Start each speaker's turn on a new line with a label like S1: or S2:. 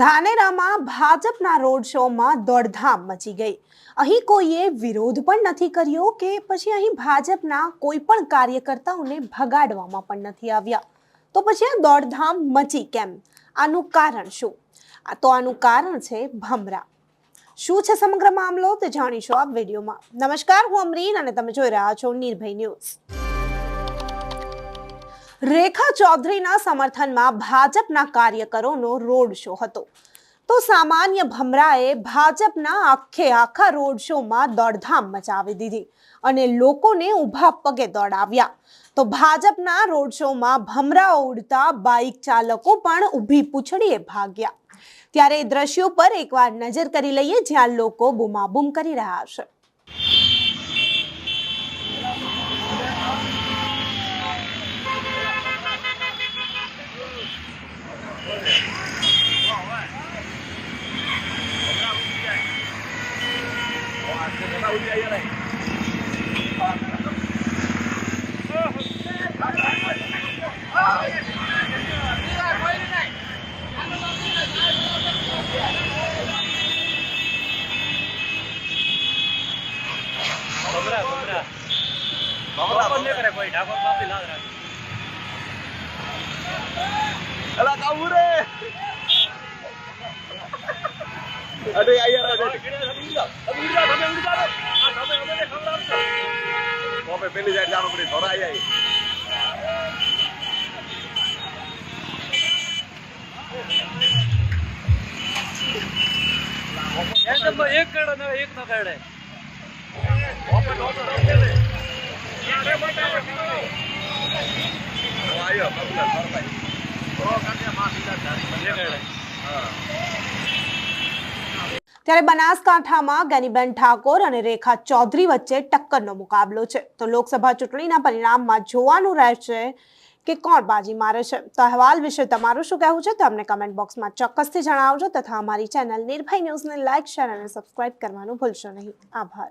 S1: ધાનેરામાં ભાજપના રોડ શોમાં દોડધામ મચી ગઈ। અહીં કોઈએ વિરોધ પણ નથી કર્યો કે પછી અહીં ભાજપના કોઈ પણ કાર્યકર્તાઓને ભગાડવામાં પણ નથી આવ્યા। તો પછી આ દોડધામ મચી કેમ? આનું કારણ શું? આનું કારણ છે ભમરા। શું છે સમગ્ર મામલો તે જાણીશું આ વિડીયોમાં। નમસ્કાર, હું અમરીન અને તમે જોઈ રહ્યા છો નિર્ભય ન્યૂઝ। રેખા ચૌધરીના સમર્થનમાં ભાજપના કાર્યકરોનો રોડ શો હતો। તો સામાન્ય ભમરાએ ભાજપના આખા રોડ શોમાં દોડધામ મચાવી દીધી અને લોકોને ઊભા પગે દોડાવ્યા। તો ભાજપના રોડ શોમાં ભમરાઓ ઉડતા બાઇક ચાલકો પણ ઊભી પૂંછડીએ ભાગ્યા। ત્યારે દ્રશ્યો પર એકવાર નજર કરી લઈએ, જ્યાં લોકો બૂમાબૂમ કરી રહ્યા છે।
S2: પેલી સાઈડ જાણો પડી થોડા આવી એક કરડે એક ન કરડે
S1: ત્યારે બનાસકાંઠામાં ગનીબેન ઠાકોર અને રેખા ચૌધરી વચ્ચે ટક્કરનો મુકાબલો છે। તો લોકસભા ચૂંટણીના પરિણામમાં જોવાનું રહેશે કે કોણ બાજી મારે છે। તો અહેવાલ વિશે તમારું શું કહેવું છે તો અમને કમેન્ટ બોક્સમાં ચોક્કસથી જણાવજો, તથા અમારી ચેનલ નિર્ભય ન્યૂઝને લાઇક, શેર અને સબસ્ક્રાઇબ કરવાનું ભૂલશો નહીં। આભાર।